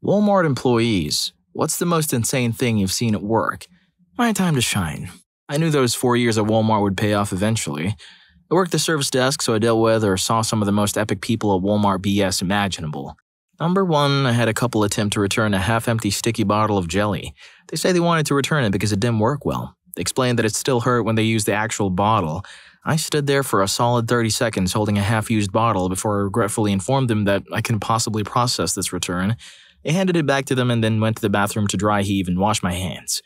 Walmart employees. What's the most insane thing you've seen at work? My time to shine. I knew those 4 years at Walmart would pay off eventually. I worked the service desk, so I dealt with or saw some of the most epic people at Walmart BS imaginable. Number 1, I had a couple attempt to return a half-empty sticky bottle of jelly. They say they wanted to return it because it didn't work well. They explained that it still hurt when they used the actual bottle. I stood there for a solid 30 seconds holding a half-used bottle before I regretfully informed them that I couldn't possibly process this return. I handed it back to them and then went to the bathroom to dry heave and wash my hands.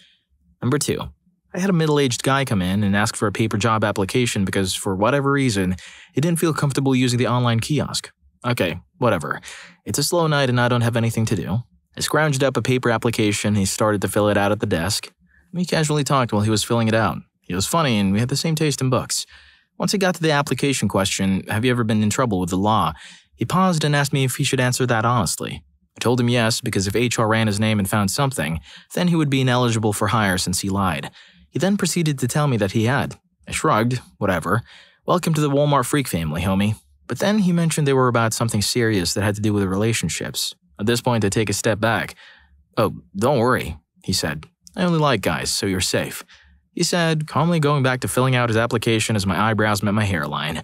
Number 2. I had a middle-aged guy come in and ask for a paper job application because, for whatever reason, he didn't feel comfortable using the online kiosk. Okay, whatever. It's a slow night and I don't have anything to do. I scrounged up a paper application and he started to fill it out at the desk. We casually talked while he was filling it out. He was funny and we had the same taste in books. Once he got to the application question, "Have you ever been in trouble with the law?" he paused and asked me if he should answer that honestly. I told him yes, because if HR ran his name and found something, then he would be ineligible for hire since he lied. He then proceeded to tell me that he had. I shrugged, whatever. Welcome to the Walmart freak family, homie. But then he mentioned they were about something serious that had to do with relationships. At this point, I take a step back. "Oh, don't worry," he said. "I only like guys, so you're safe," he said, calmly going back to filling out his application as my eyebrows met my hairline.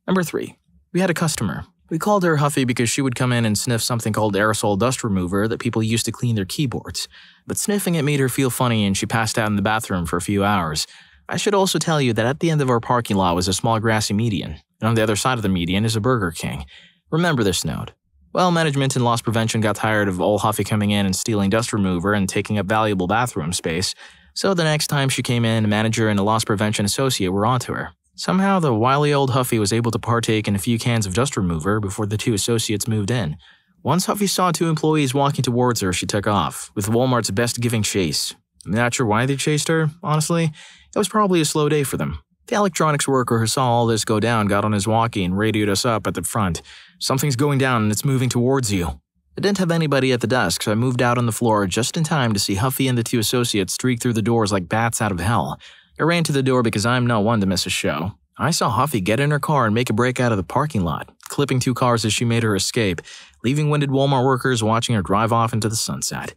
Number 3. We had a customer. We called her Huffy because she would come in and sniff something called aerosol dust remover that people used to clean their keyboards. But sniffing it made her feel funny and she passed out in the bathroom for a few hours. I should also tell you that at the end of our parking lot was a small grassy median, and on the other side of the median is a Burger King. Remember this note. Well, management and loss prevention got tired of old Huffy coming in and stealing dust remover and taking up valuable bathroom space, so the next time she came in, a manager and a loss prevention associate were onto her. Somehow, the wily old Huffy was able to partake in a few cans of dust remover before the 2 associates moved in. Once Huffy saw 2 employees walking towards her, she took off, with Walmart's best giving chase. I'm not sure why they chased her, honestly. It was probably a slow day for them. The electronics worker who saw all this go down got on his walkie and radioed us up at the front. "Something's going down and it's moving towards you." I didn't have anybody at the desk, so I moved out on the floor just in time to see Huffy and the 2 associates streak through the doors like bats out of hell. I ran to the door because I'm no one to miss a show. I saw Huffy get in her car and make a break out of the parking lot, clipping 2 cars as she made her escape, leaving winded Walmart workers watching her drive off into the sunset.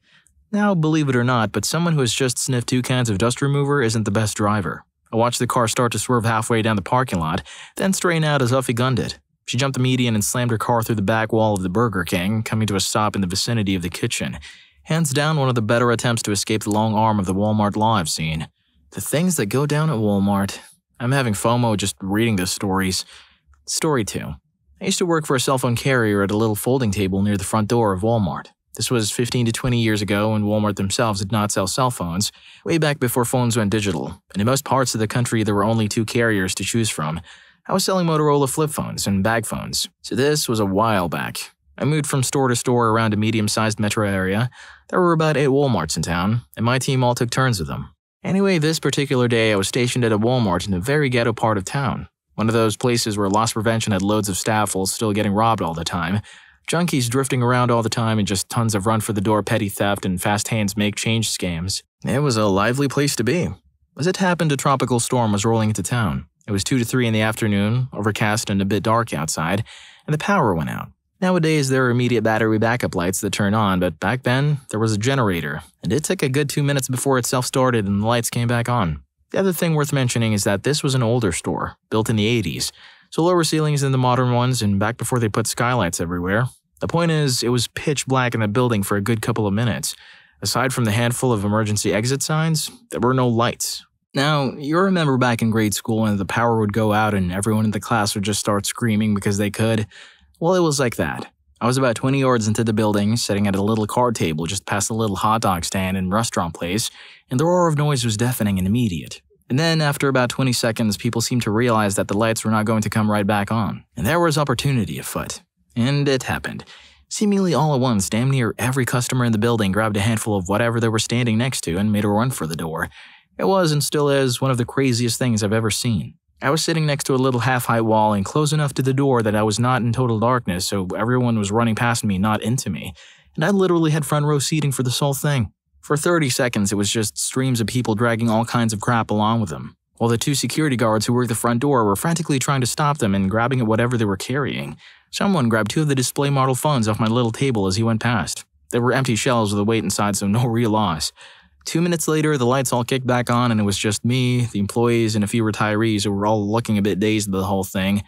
Now, believe it or not, but someone who has just sniffed 2 cans of dust remover isn't the best driver. I watched the car start to swerve halfway down the parking lot, then straighten out as Huffy gunned it. She jumped the median and slammed her car through the back wall of the Burger King, coming to a stop in the vicinity of the kitchen. Hands down, one of the better attempts to escape the long arm of the Walmart law I've seen. The things that go down at Walmart. I'm having FOMO just reading the stories. Story 2. I used to work for a cell phone carrier at a little folding table near the front door of Walmart. This was 15 to 20 years ago when Walmart themselves did not sell cell phones, way back before phones went digital, and in most parts of the country there were only 2 carriers to choose from. I was selling Motorola flip phones and bag phones, so this was a while back. I moved from store to store around a medium-sized metro area. There were about 8 Walmarts in town, and my team all took turns with them. Anyway, this particular day I was stationed at a Walmart in a very ghetto part of town. One of those places where loss prevention had loads of staff while still getting robbed all the time. Junkies drifting around all the time and just tons of run-for-the-door petty theft and fast-hands make-change scams. It was a lively place to be. As it happened, a tropical storm was rolling into town. It was 2 to 3 in the afternoon, overcast and a bit dark outside, and the power went out. Nowadays, there are immediate battery backup lights that turn on, but back then, there was a generator, and it took a good 2 minutes before it self-started and the lights came back on. The other thing worth mentioning is that this was an older store, built in the 80s, so lower ceilings than the modern ones and back before they put skylights everywhere. The point is, it was pitch black in the building for a good couple of minutes. Aside from the handful of emergency exit signs, there were no lights. Now, you remember back in grade school when the power would go out and everyone in the class would just start screaming because they could? Well, it was like that. I was about 20 yards into the building, sitting at a little card table just past a little hot dog stand and restaurant place, and the roar of noise was deafening and immediate. And then, after about 20 seconds, people seemed to realize that the lights were not going to come right back on, and there was opportunity afoot. And it happened. Seemingly all at once, damn near every customer in the building grabbed a handful of whatever they were standing next to and made a run for the door. It was, and still is, one of the craziest things I've ever seen. I was sitting next to a little half-height wall and close enough to the door that I was not in total darkness, so everyone was running past me, not into me. And I literally had front row seating for this whole thing. For 30 seconds, it was just streams of people dragging all kinds of crap along with them, while the 2 security guards who worked the front door were frantically trying to stop them and grabbing at whatever they were carrying. Someone grabbed 2 of the display model phones off my little table as he went past. There were empty shelves with a weight inside, so no real loss. 2 minutes later, the lights all kicked back on and it was just me, the employees, and a few retirees who were all looking a bit dazed at the whole thing.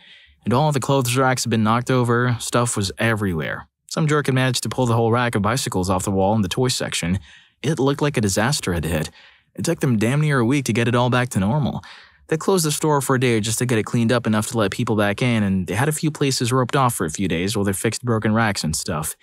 And all the clothes racks had been knocked over, stuff was everywhere. Some jerk had managed to pull the whole rack of bicycles off the wall in the toy section. It looked like a disaster had hit. It took them damn near a week to get it all back to normal. They closed the store for a day just to get it cleaned up enough to let people back in, and they had a few places roped off for a few days while they fixed broken racks and stuff.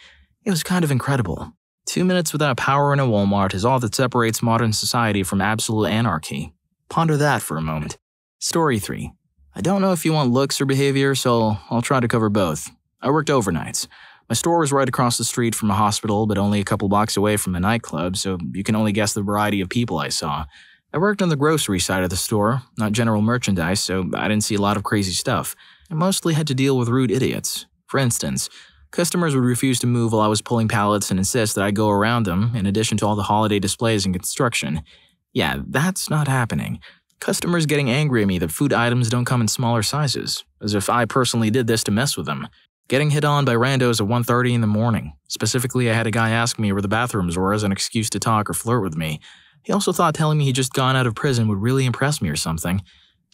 It was kind of incredible. 2 minutes without power in a Walmart is all that separates modern society from absolute anarchy. Ponder that for a moment. Story 3. I don't know if you want looks or behavior, so I'll try to cover both. I worked overnights. My store was right across the street from a hospital, but only a couple blocks away from a nightclub, so you can only guess the variety of people I saw. I worked on the grocery side of the store, not general merchandise, so I didn't see a lot of crazy stuff. I mostly had to deal with rude idiots. For instance, customers would refuse to move while I was pulling pallets and insist that I go around them, in addition to all the holiday displays and construction. Yeah, that's not happening. Customers getting angry at me that food items don't come in smaller sizes, as if I personally did this to mess with them. Getting hit on by randos at 1:30 in the morning. Specifically, I had a guy ask me where the bathrooms were as an excuse to talk or flirt with me. He also thought telling me he'd just gone out of prison would really impress me or something.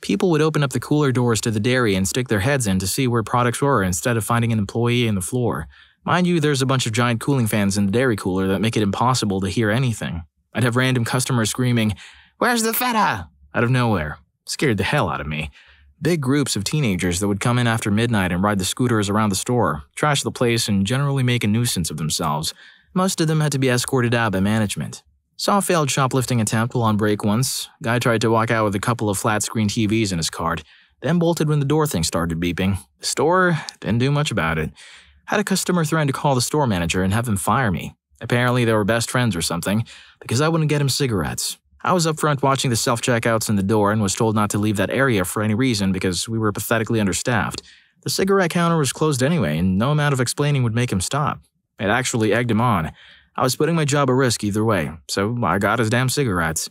People would open up the cooler doors to the dairy and stick their heads in to see where products were instead of finding an employee on the floor. Mind you, there's a bunch of giant cooling fans in the dairy cooler that make it impossible to hear anything. I'd have random customers screaming, "Where's the feta?" out of nowhere. Scared the hell out of me. Big groups of teenagers that would come in after midnight and ride the scooters around the store, trash the place, and generally make a nuisance of themselves. Most of them had to be escorted out by management. Saw a failed shoplifting attempt while on break once. Guy tried to walk out with a couple of flat-screen TVs in his cart, then bolted when the door thing started beeping. The store didn't do much about it. Had a customer threaten to call the store manager and have him fire me. Apparently they were best friends or something, because I wouldn't get him cigarettes. I was up front watching the self-checkouts in the door and was told not to leave that area for any reason because we were pathetically understaffed. The cigarette counter was closed anyway, and no amount of explaining would make him stop. It actually egged him on. I was putting my job at risk either way, so I got his damn cigarettes.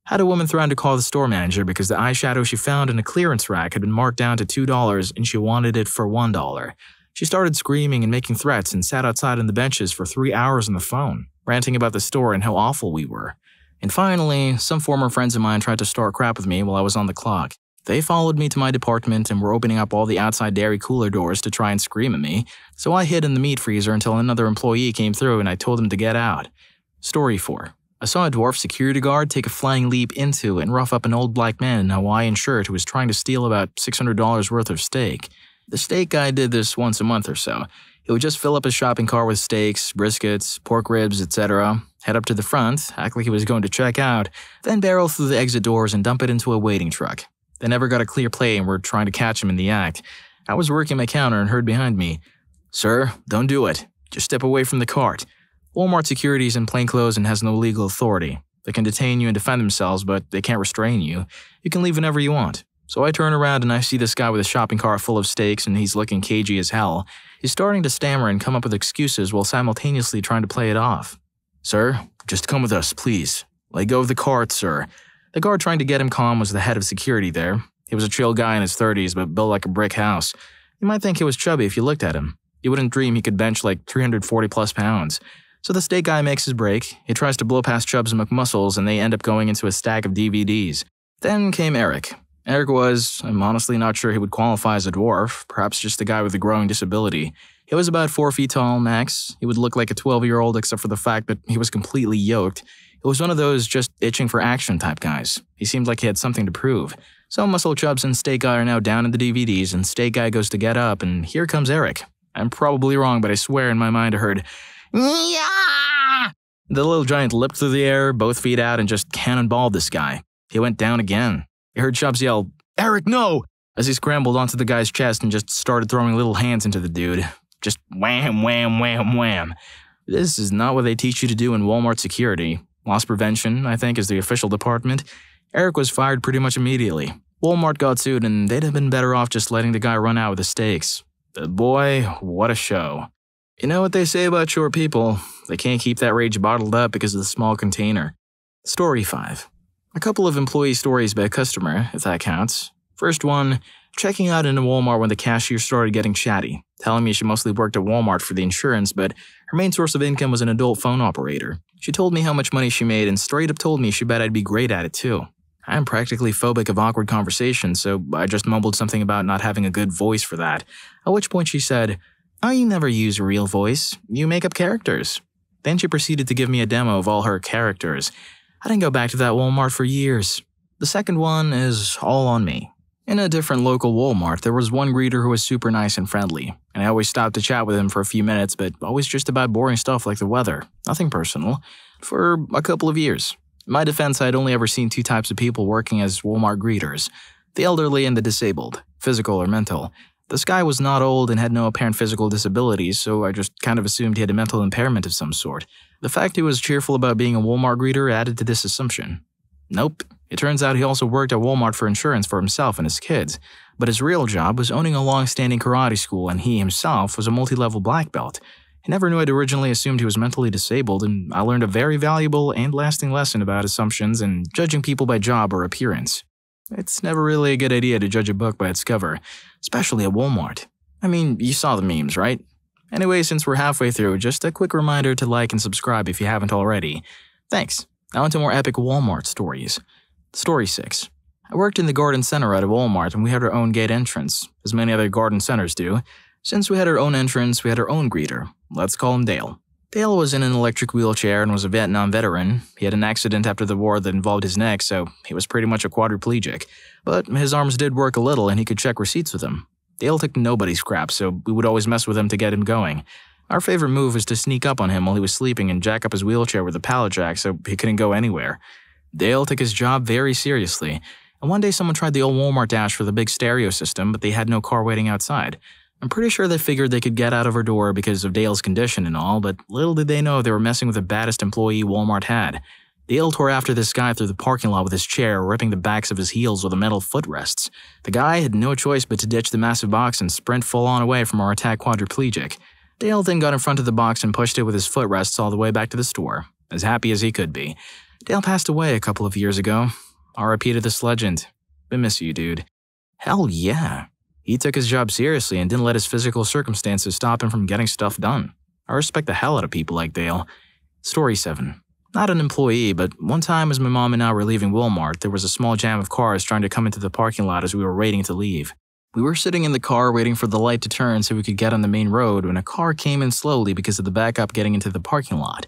Had a woman threaten to call the store manager because the eyeshadow she found in a clearance rack had been marked down to $2 and she wanted it for $1. She started screaming and making threats and sat outside on the benches for 3 hours on the phone, ranting about the store and how awful we were. And finally, some former friends of mine tried to start crap with me while I was on the clock. They followed me to my department and were opening up all the outside dairy cooler doors to try and scream at me, so I hid in the meat freezer until another employee came through and I told him to get out. Story 4. I saw a dwarf security guard take a flying leap into and rough up an old black man in a Hawaiian shirt who was trying to steal about $600 worth of steak. The steak guy did this once a month or so. He would just fill up his shopping cart with steaks, briskets, pork ribs, etc., head up to the front, act like he was going to check out, then barrel through the exit doors and dump it into a waiting truck. They never got a clear play and were trying to catch him in the act. I was working my counter and heard behind me, "Sir, don't do it. Just step away from the cart." Walmart security is in plainclothes and has no legal authority. They can detain you and defend themselves, but they can't restrain you. You can leave whenever you want. So I turn around and I see this guy with a shopping cart full of steaks and he's looking cagey as hell. He's starting to stammer and come up with excuses while simultaneously trying to play it off. "Sir, just come with us, please. Let go of the cart, sir." The guard trying to get him calm was the head of security there. He was a chill guy in his 30s, but built like a brick house. You might think he was chubby if you looked at him. You wouldn't dream he could bench like 340 plus pounds. So the steak guy makes his break. He tries to blow past Chubbs and McMuscles, and they end up going into a stack of DVDs. Then came Eric. Eric was, I'm honestly not sure he would qualify as a dwarf, perhaps just a guy with a growing disability. He was about 4 feet tall, max. He would look like a 12-year-old except for the fact that he was completely yoked. It was one of those just itching for action type guys. He seemed like he had something to prove. So Muscle Chubbs and Steak Guy are now down in the DVDs, and Steak Guy goes to get up, and here comes Eric. I'm probably wrong, but I swear in my mind I heard, "Yeah!" The little giant leapt through the air, both feet out, and just cannonballed this guy. He went down again. I heard Chubbs yell, "Eric, no!" as he scrambled onto the guy's chest and just started throwing little hands into the dude. Just wham, wham, wham, wham. This is not what they teach you to do in Walmart security. Loss prevention, I think, is the official department. Eric was fired pretty much immediately. Walmart got sued, and they'd have been better off just letting the guy run out with the steaks. But boy, what a show. You know what they say about short people? They can't keep that rage bottled up because of the small container. Story 5. A couple of employee stories by a customer, if that counts. First one, checking out in a Walmart when the cashier started getting chatty, telling me she mostly worked at Walmart for the insurance, but her main source of income was an adult phone operator. She told me how much money she made and straight up told me she bet I'd be great at it too. I am practically phobic of awkward conversations, so I just mumbled something about not having a good voice for that, at which point she said, "Oh, you never use real voice. You make up characters." Then she proceeded to give me a demo of all her characters. I didn't go back to that Walmart for years. The second one is all on me. In a different local Walmart, there was one greeter who was super nice and friendly, and I always stopped to chat with him for a few minutes, but always just about boring stuff like the weather, nothing personal, for a couple of years. In my defense, I'd only ever seen two types of people working as Walmart greeters, the elderly and the disabled, physical or mental. This guy was not old and had no apparent physical disabilities, so I just kind of assumed he had a mental impairment of some sort. The fact he was cheerful about being a Walmart greeter added to this assumption. Nope. It turns out he also worked at Walmart for insurance for himself and his kids, but his real job was owning a long-standing karate school, and he himself was a multi-level black belt. I never knew I'd originally assumed he was mentally disabled, and I learned a very valuable and lasting lesson about assumptions and judging people by job or appearance. It's never really a good idea to judge a book by its cover, especially at Walmart. I mean, you saw the memes, right? Anyway, since we're halfway through, just a quick reminder to like and subscribe if you haven't already. Thanks. Now into more epic Walmart stories. Story 6. I worked in the garden center at a Walmart, and we had our own gate entrance, as many other garden centers do. Since we had our own entrance, we had our own greeter. Let's call him Dale. Dale was in an electric wheelchair and was a Vietnam veteran. He had an accident after the war that involved his neck, so he was pretty much a quadriplegic. But his arms did work a little, and he could check receipts with them. Dale took nobody's crap, so we would always mess with him to get him going. Our favorite move was to sneak up on him while he was sleeping and jack up his wheelchair with a pallet jack so he couldn't go anywhere. Dale took his job very seriously, and one day someone tried the old Walmart dash for the big stereo system, but they had no car waiting outside. I'm pretty sure they figured they could get out of our door because of Dale's condition and all, but little did they know they were messing with the baddest employee Walmart had. Dale tore after this guy through the parking lot with his chair, ripping the backs of his heels with the metal footrests. The guy had no choice but to ditch the massive box and sprint full-on away from our attacked quadriplegic. Dale then got in front of the box and pushed it with his footrests all the way back to the store, as happy as he could be. Dale passed away a couple of years ago. R.I.P. to this legend. I miss you, dude. Hell yeah. He took his job seriously and didn't let his physical circumstances stop him from getting stuff done. I respect the hell out of people like Dale. Story 7. Not an employee, but one time as my mom and I were leaving Walmart, there was a small jam of cars trying to come into the parking lot as we were waiting to leave. We were sitting in the car waiting for the light to turn so we could get on the main road when a car came in slowly because of the backup getting into the parking lot.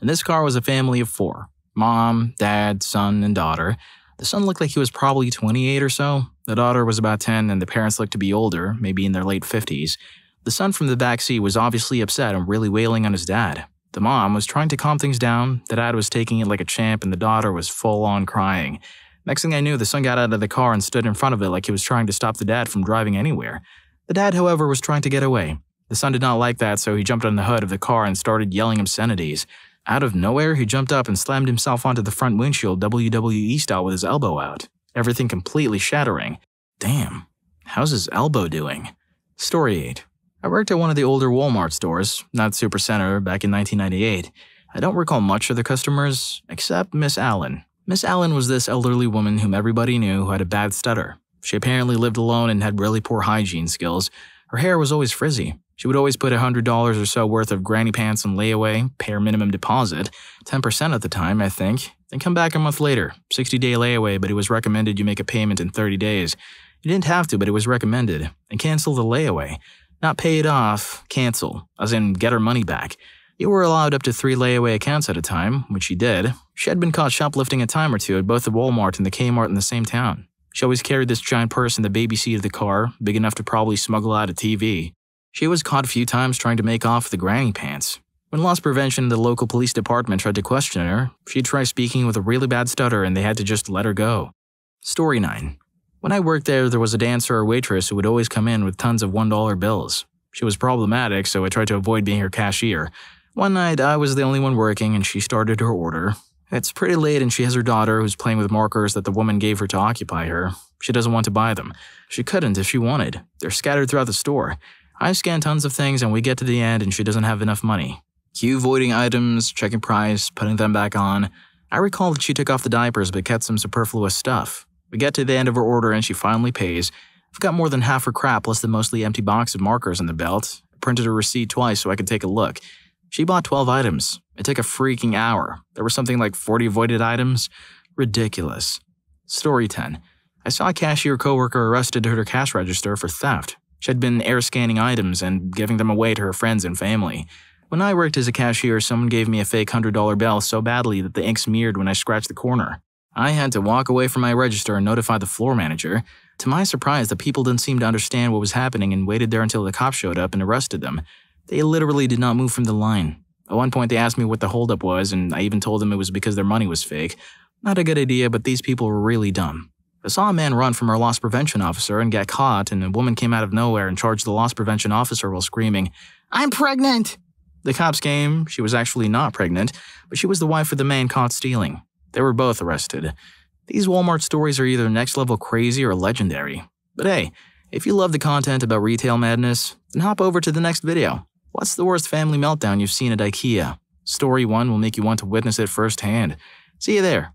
And this car was a family of 4. Mom, dad, son, and daughter. The son looked like he was probably 28 or so. The daughter was about 10, and the parents looked to be older, maybe in their late 50s. The son from the back seat was obviously upset and really wailing on his dad. The mom was trying to calm things down, the dad was taking it like a champ, and the daughter was full-on crying. Next thing I knew, the son got out of the car and stood in front of it like he was trying to stop the dad from driving anywhere. The dad, however, was trying to get away. The son did not like that, so he jumped on the hood of the car and started yelling obscenities. Out of nowhere, he jumped up and slammed himself onto the front windshield WWE style with his elbow out, everything completely shattering. Damn, how's his elbow doing? Story 8. I worked at one of the older Walmart stores, not Supercenter, back in 1998. I don't recall much of the customers, except Miss Allen. Miss Allen was this elderly woman whom everybody knew who had a bad stutter. She apparently lived alone and had really poor hygiene skills. Her hair was always frizzy. She would always put $100 or so worth of granny pants on layaway, pay her minimum deposit, 10% at the time, I think, then come back a month later, 60-day layaway, but it was recommended you make a payment in 30 days. You didn't have to, but it was recommended, and cancel the layaway. Not pay it off, cancel, as in get her money back. You were allowed up to 3 layaway accounts at a time, which she did. She had been caught shoplifting a time or two at both the Walmart and the Kmart in the same town. She always carried this giant purse in the baby seat of the car, big enough to probably smuggle out a TV. She was caught a few times trying to make off with the granny pants. When loss prevention and the local police department tried to question her, she'd try speaking with a really bad stutter and they had to just let her go. Story 9. When I worked there was a dancer or waitress who would always come in with tons of $1 bills. She was problematic, so I tried to avoid being her cashier. One night, I was the only one working and she started her order. It's pretty late and she has her daughter who's playing with markers that the woman gave her to occupy her. She doesn't want to buy them. She couldn't if she wanted. They're scattered throughout the store. I scan tons of things and we get to the end and she doesn't have enough money. Queue voiding items, checking price, putting them back on. I recall that she took off the diapers but kept some superfluous stuff. We get to the end of her order and she finally pays. I've got more than half her crap plus the mostly empty box of markers in the belt. I printed her receipt twice so I could take a look. She bought 12 items. It took a freaking hour. There were something like 40 voided items. Ridiculous. Story 10. I saw a cashier coworker arrested at her cash register for theft. She had been air scanning items and giving them away to her friends and family. When I worked as a cashier, someone gave me a fake $100 bill so badly that the ink smeared when I scratched the corner. I had to walk away from my register and notify the floor manager. To my surprise, the people didn't seem to understand what was happening and waited there until the cops showed up and arrested them. They literally did not move from the line. At one point, they asked me what the holdup was, and I even told them it was because their money was fake. Not a good idea, but these people were really dumb. I saw a man run from our loss prevention officer and get caught, and a woman came out of nowhere and charged the loss prevention officer while screaming, "I'm pregnant!" The cops came. She was actually not pregnant, but she was the wife of the man caught stealing. They were both arrested. These Walmart stories are either next-level crazy or legendary. But hey, if you love the content about retail madness, then hop over to the next video. What's the worst family meltdown you've seen at IKEA? Story 1 will make you want to witness it firsthand. See you there.